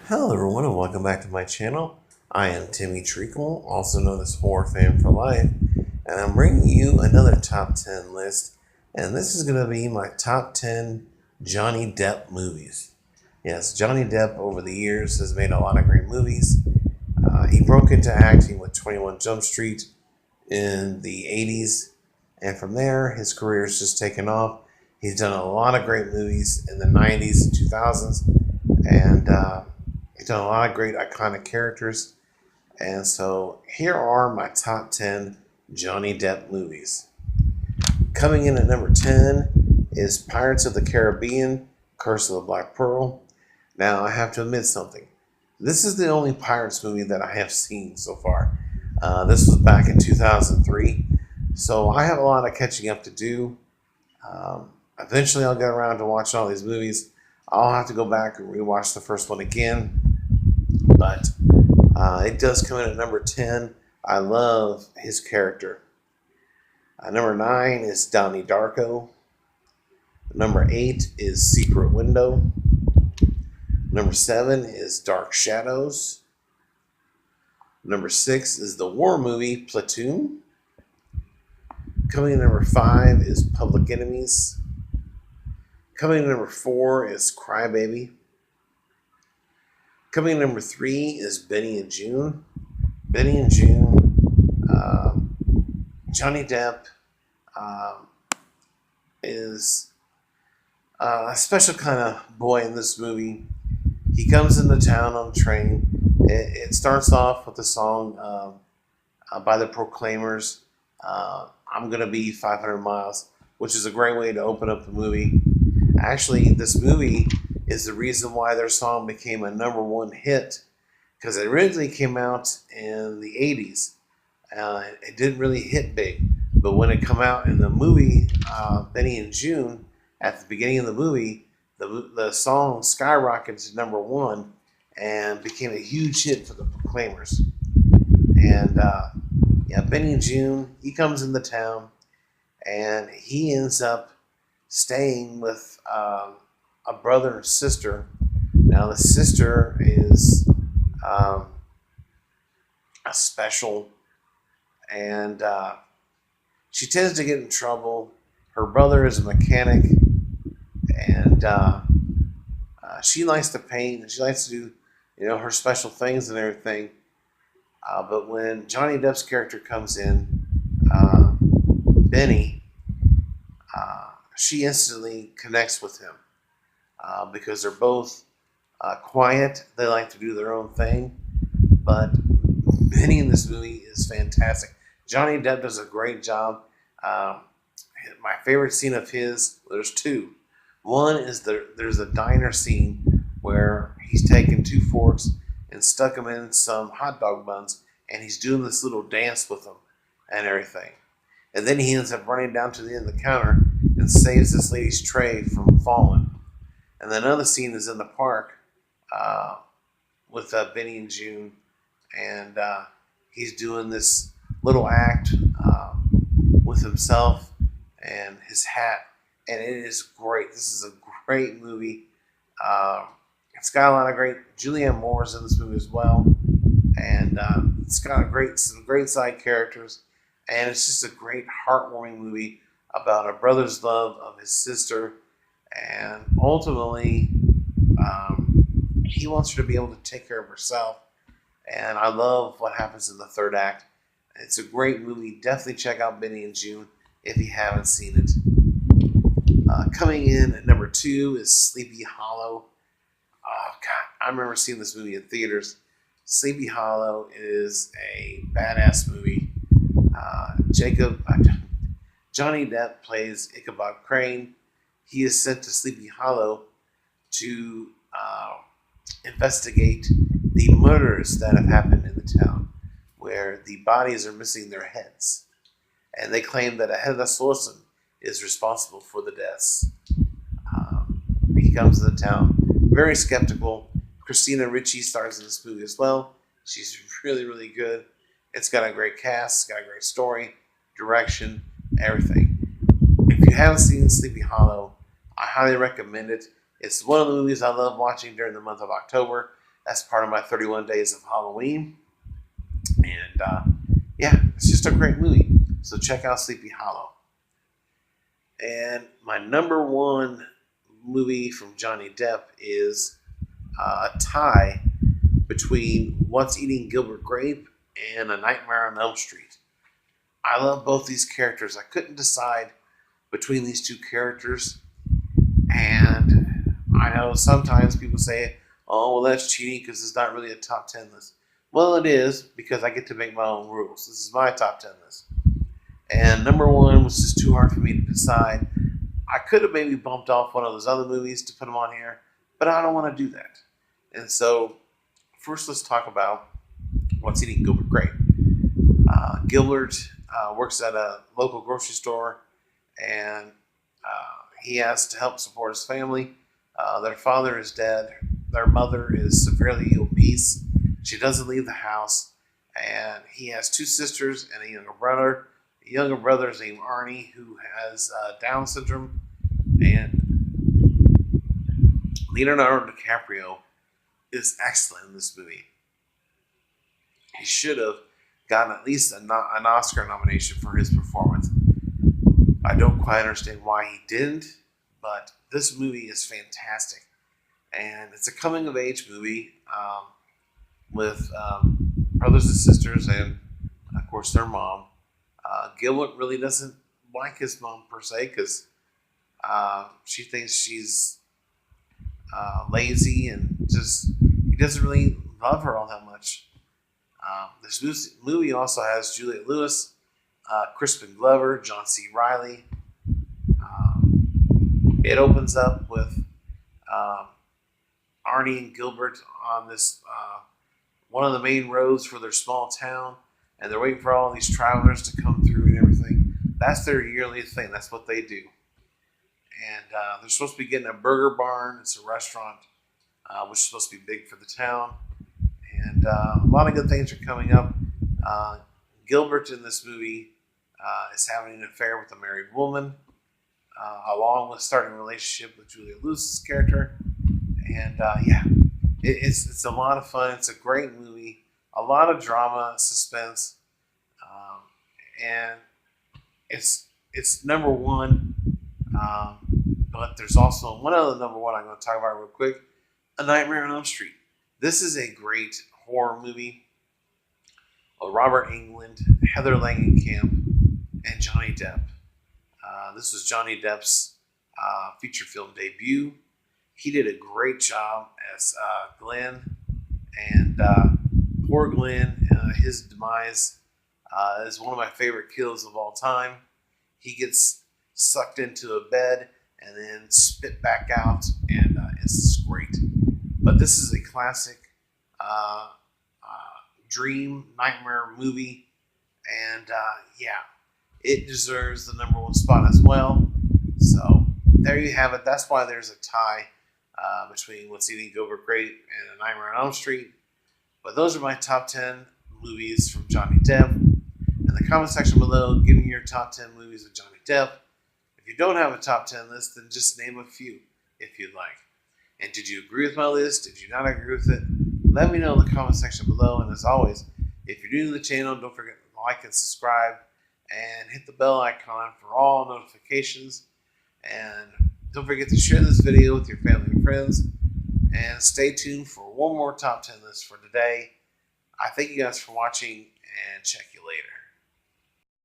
Hello everyone and welcome back to my channel. I am Timmy Treacle, also known as Horror Fan for Life, and I'm bringing you another top 10 list, and this is going to be my top 10 Johnny Depp movies. Yes, Johnny Depp over the years has made a lot of great movies. He broke into acting with 21 Jump Street in the 80s, and from there his career has just taken off. He's done a lot of great movies in the 90s and 2000s, and he's done a lot of great iconic characters. And so here are my top 10 Johnny Depp movies. Coming in at number 10 is Pirates of the Caribbean, Curse of the Black Pearl. Now, I have to admit something. This is the only Pirates movie that I have seen so far. This was back in 2003, so I have a lot of catching up to do. Eventually, I'll get around to watching all these movies. I'll have to go back and rewatch the first one again, but it does come in at number 10. I love his character. Number 9 is Donnie Darko. Number 8 is Secret Window. Number 7 is Dark Shadows. Number 6 is the war movie Platoon. Coming in number 5 is Public Enemies. Coming in number 4 is Crybaby. Coming in number 3 is Benny and June. Benny and June, Johnny Depp is a special kind of boy in this movie. He comes into town on a train. It starts off with the song by the Proclaimers, I'm Gonna Be 500 Miles, which is a great way to open up the movie. Actually, this movie is the reason why their song became a number one hit, because it originally came out in the 80s. It didn't really hit big, but when it came out in the movie Benny and June, at the beginning of the movie, the song skyrocketed to number one and became a huge hit for the Proclaimers. And Benny and June, he comes into town and he ends up staying with a brother and sister. Now the sister is a special, and she tends to get in trouble. Her brother is a mechanic, and she likes to paint and she likes to do, her special things and everything. But when Johnny Depp's character comes in, Benny, she instantly connects with him because they're both quiet. They like to do their own thing. But Benny in this movie is fantastic. Johnny Depp does a great job. My favorite scene of his, there's two. One is there's a diner scene where he's taken 2 forks and stuck them in some hot dog buns, and he's doing this little dance with them and everything. And then he ends up running down to the end of the counter and saves this lady's tray from falling. And then another scene is in the park with Benny and June, and he's doing this little act with himself and his hat, and it is great. This is a great movie. It's got a lot of great. Julianne Moore's in this movie as well, and it's got some great side characters, and it's just a great heartwarming movie about a brother's love of his sister, and ultimately he wants her to be able to take care of herself. And I love what happens in the third act. It's a great movie. Definitely check out Benny and June if you haven't seen it. Coming in at number 2 is Sleepy Hollow. Oh, God, I remember seeing this movie in theaters. Sleepy Hollow is a badass movie. Johnny Depp plays Ichabod Crane. He is sent to Sleepy Hollow to investigate the murders that have happened in the town, where the bodies are missing their heads. And they claim that a headless horseman is responsible for the deaths. He comes to the town, very skeptical. Christina Ricci stars in this movie as well. She's really, really good. It's got a great cast, it's got a great story, direction, everything. If you haven't seen Sleepy Hollow, I highly recommend it. It's one of the movies I love watching during the month of October. as part of my 31 Days of Halloween. And yeah, it's just a great movie. So check out Sleepy Hollow. And my number one movie from Johnny Depp is a tie between What's Eating Gilbert Grape and A Nightmare on Elm Street. I love both these characters. I couldn't decide between these two characters. And I know sometimes people say, oh, well, that's cheating because it's not really a top 10 list. Well, it is because I get to make my own rules. This is my top 10 list. And number one was just too hard for me to decide. I could have maybe bumped off one of those other movies to put them on here, but I don't want to do that. And so, first let's talk about What's Eating Gilbert Grape. Gilbert works at a local grocery store, and he has to help support his family. Their father is dead. Their mother is severely obese. She doesn't leave the house, and he has two sisters and a younger brother. The younger brother is named Arnie, who has Down syndrome, and Leonardo DiCaprio is excellent in this movie. He should have gotten at least an Oscar nomination for his performance. I don't quite understand why he didn't, but this movie is fantastic. And it's a coming-of-age movie with brothers and sisters and, of course, their mom. Gilbert really doesn't like his mom, per se, because she thinks she's lazy and just he doesn't really love her all that much. This movie also has Juliette Lewis, Crispin Glover, John C. Reilly. It opens up with Arnie and Gilbert on this one of the main roads for their small town, and they're waiting for all these travelers to come through and everything. That's their yearly thing. That's what they do. And they're supposed to be getting a burger barn. It's a restaurant, which is supposed to be big for the town. And a lot of good things are coming up. Gilbert in this movie is having an affair with a married woman, along with starting a relationship with Julia Lewis's character. And yeah, it's a lot of fun. It's a great movie. A lot of drama, suspense, and it's number one. But there's also one other number one I'm going to talk about real quick: A Nightmare on Elm Street. This is a great horror movie. Robert Englund, Heather Langenkamp, and Johnny Depp. This was Johnny Depp's feature film debut. He did a great job as Glenn, and poor Glenn, his demise is one of my favorite kills of all time. He gets sucked into a bed and then spit back out, and it's great. But this is a classic dream nightmare movie, and yeah, it deserves the number one spot as well. So there you have it. That's why there's a tie between What's Eating Gilbert Grape and A Nightmare on Elm Street. But those are my top 10 movies from Johnny Depp. In the comment section below, give me your top 10 movies of Johnny Depp. If you don't have a top 10 list, then just name a few if you'd like. And did you agree with my list? Did you not agree with it? Let me know in the comment section below. And as always, if you're new to the channel, don't forget to like and subscribe and hit the bell icon for all notifications. And don't forget to share this video with your family and friends. And stay tuned for one more top 10 list for today. I thank you guys for watching, and check you later.